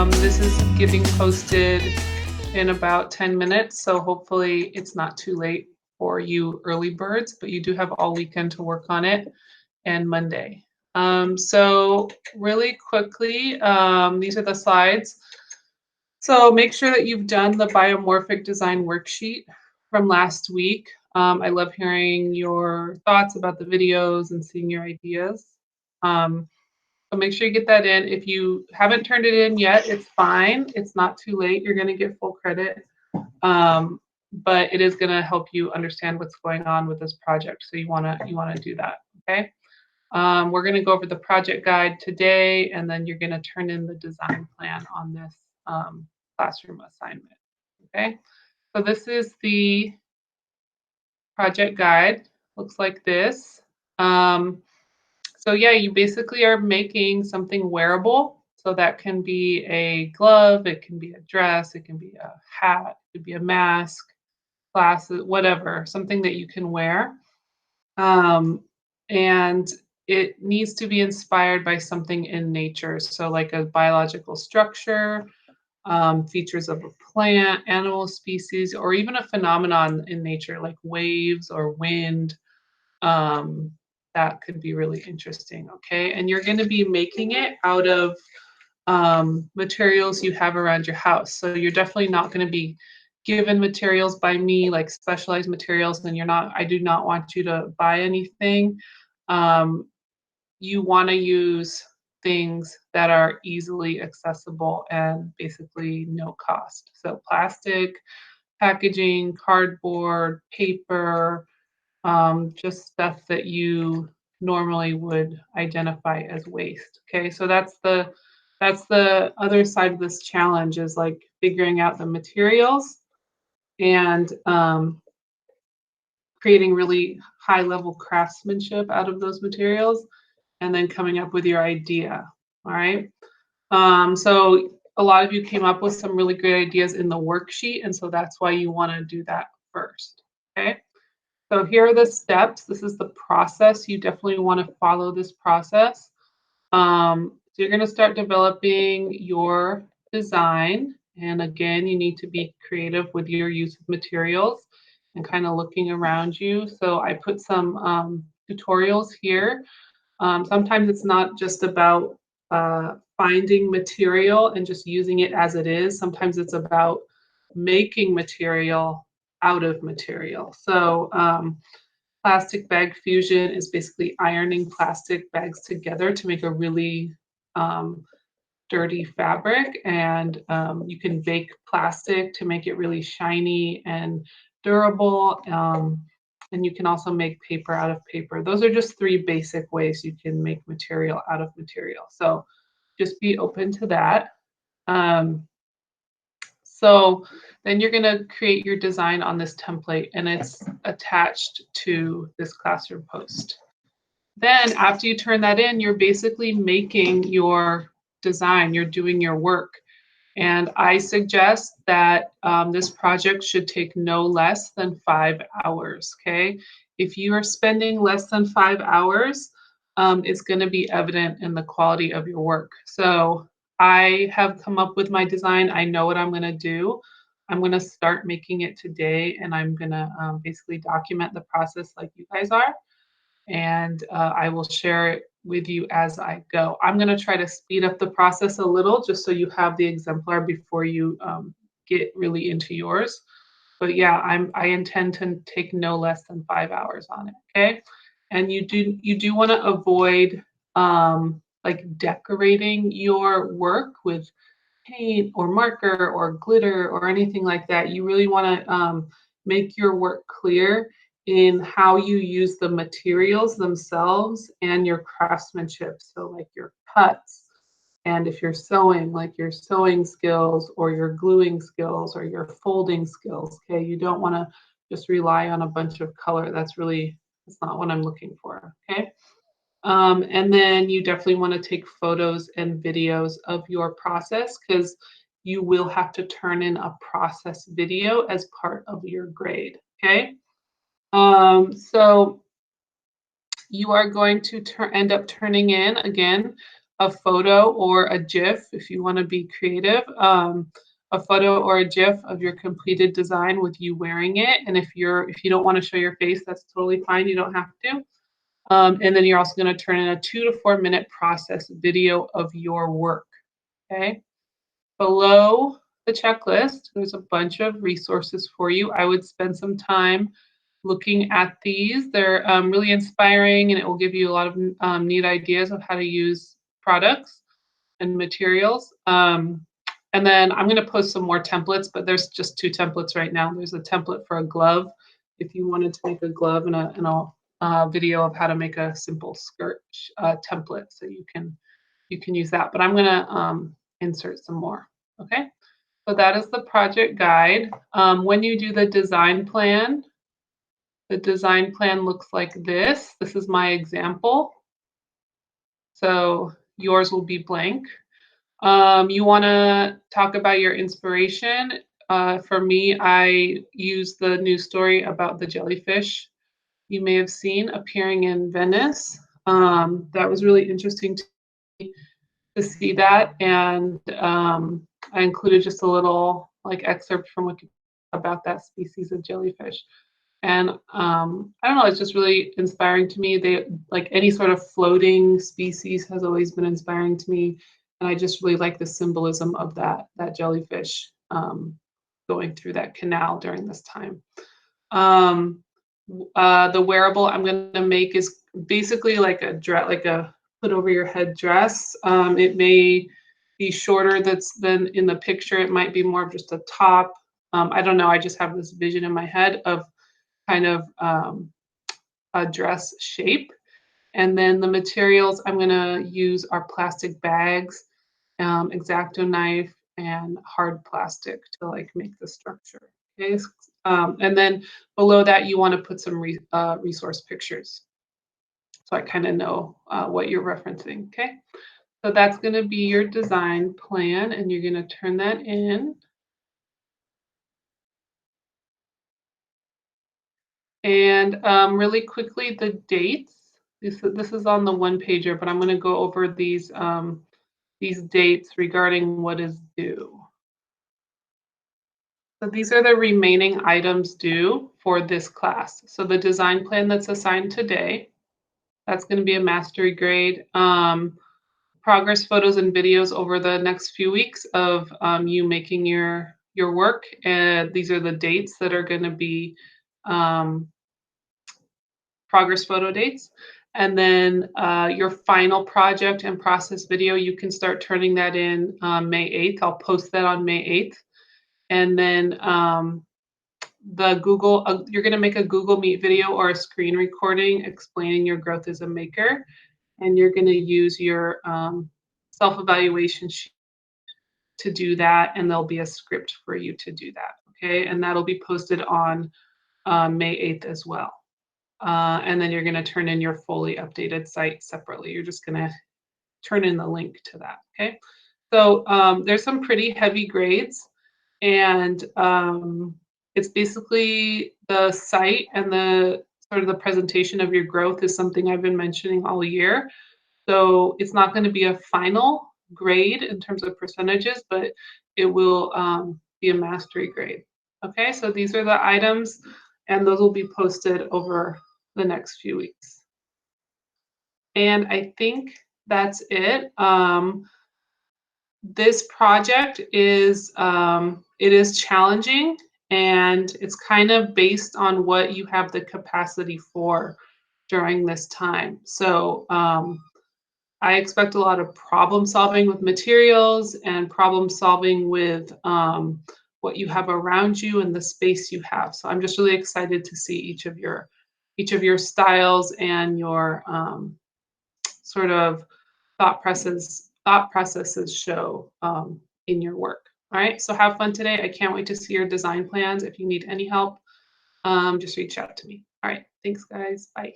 This is getting posted in about 10 minutes, so hopefully it's not too late for you early birds, but you do have all weekend to work on it and Monday. So really quickly, these are the slides. So make sure that you've done the biomorphic design worksheet from last week. I love hearing your thoughts about the videos and seeing your ideas. So make sure you get that in. If you haven't turned it in yet, it's fine. It's not too late. You're going to get full credit. But it is going to help you understand what's going on with this project. So you want to do that. Okay. We're going to go over the project guide today, and then you're going to turn in the design plan on this classroom assignment. Okay. So this is the project guide. Looks like this. So yeah, you basically are making something wearable. So that can be a glove, it can be a dress, it can be a hat, it could be a mask, glasses, whatever, something that you can wear. And it needs to be inspired by something in nature. So like a biological structure, features of a plant, animal species, or even a phenomenon in nature like waves or wind. That could be really interesting, okay? And you're going to be making it out of materials you have around your house. So you're definitely not going to be given materials by me, like specialized materials, and I do not want you to buy anything. You want to use things that are easily accessible and basically no cost. So plastic, packaging, cardboard, paper, just stuff that you normally would identify as waste. Okay, so that's the other side of this challenge, is like figuring out the materials and creating really high level craftsmanship out of those materials, and then coming up with your idea. All right. So a lot of you came up with some really great ideas in the worksheet, and so that's why you want to do that first. Okay. So here are the steps. This is the process. You definitely want to follow this process. So you're going to start developing your design. And again, you need to be creative with your use of materials and kind of looking around you. So I put some tutorials here. Sometimes it's not just about finding material and just using it as it is. Sometimes it's about making material out of material. So plastic bag fusion is basically ironing plastic bags together to make a really dirty fabric, and you can bake plastic to make it really shiny and durable. And you can also make paper out of paper. Those are just 3 basic ways you can make material out of material. So just be open to that. So then you're going to create your design on this template, and it's attached to this classroom post. Then after you turn that in, you're basically making your design, you're doing your work. And I suggest that this project should take no less than 5 hours, okay? If you are spending less than 5 hours, it's going to be evident in the quality of your work. So I have come up with my design. I know what I'm going to do. I'm going to start making it today, and I'm going to basically document the process like you guys are. And I will share it with you as I go. I'm going to try to speed up the process a little just so you have the exemplar before you get really into yours. But yeah, I intend to take no less than 5 hours on it. Okay, and you do want to avoid like decorating your work with paint or marker or glitter or anything like that. You really want to make your work clear in how you use the materials themselves and your craftsmanship. So like your cuts, and if you're sewing, like your sewing skills or your gluing skills or your folding skills. Okay, you don't want to just rely on a bunch of color. That's not what I'm looking for. Okay. And then you definitely want to take photos and videos of your process, because you will have to turn in a process video as part of your grade. Okay. So you are going to end up turning in, again, a photo or a GIF if you want to be creative. A photo or a GIF of your completed design with you wearing it. And if you don't want to show your face, that's totally fine. You don't have to. And then you're also going to turn in a 2 to 4 minute process video of your work. Okay. Below the checklist, there's a bunch of resources for you. I would spend some time looking at these. They're really inspiring, and it will give you a lot of neat ideas of how to use products and materials. And then I'm going to post some more templates, but there's just 2 templates right now. There's a template for a glove if you wanted to make a glove, and a video of how to make a simple skirt template, so you can use that. But I'm going to insert some more. Okay, so that is the project guide. When you do the design plan looks like this. This is my example. So yours will be blank. You want to talk about your inspiration. For me, I use the news story about the jellyfish you may have seen appearing in Venice. That was really interesting to see that, and I included just a little excerpt from Wikipedia about that species of jellyfish. And I don't know, it's just really inspiring to me. They any sort of floating species has always been inspiring to me, and I just really like the symbolism of that jellyfish going through that canal during this time. The wearable I'm going to make is basically like a dress, like a put over your head dress. It may be shorter than in the picture. It might be more of just a top. I don't know. I just have this vision in my head of kind of a dress shape. And then the materials I'm going to use are plastic bags, X-Acto knife, and hard plastic to make the structure. Okay. And then below that, you want to put some resource pictures, so I kind of know what you're referencing. Okay. So that's going to be your design plan, and you're going to turn that in. And really quickly, the dates. This is on the one pager, but I'm going to go over these dates regarding what is due. So these are the remaining items due for this class. So the design plan that's assigned today, that's going to be a mastery grade. Progress photos and videos over the next few weeks of you making your work. And these are the dates that are going to be progress photo dates. And then your final project and process video, you can start turning that in May 8th. I'll post that on May 8th. And then the Google, you're going to make a Google Meet video or a screen recording explaining your growth as a maker. And you're going to use your self-evaluation sheet to do that. And there'll be a script for you to do that. Okay. And that'll be posted on May 8th as well. And then you're going to turn in your fully updated site separately. You're just going to turn in the link to that. Okay. So there's some pretty heavy grades, and it's basically the site and the sort of the presentation of your growth is something I've been mentioning all year. So it's not going to be a final grade in terms of percentages, but it will be a mastery grade. Okay, so these are the items, and those will be posted over the next few weeks. And I think that's it. This project is it is challenging, and it's kind of based on what you have the capacity for during this time. So I expect a lot of problem solving with materials and problem solving with what you have around you and the space you have. So I'm just really excited to see each of your styles and your sort of thought processes show in your work. All right, so have fun today. I can't wait to see your design plans. If you need any help, just reach out to me. All right, thanks guys, bye.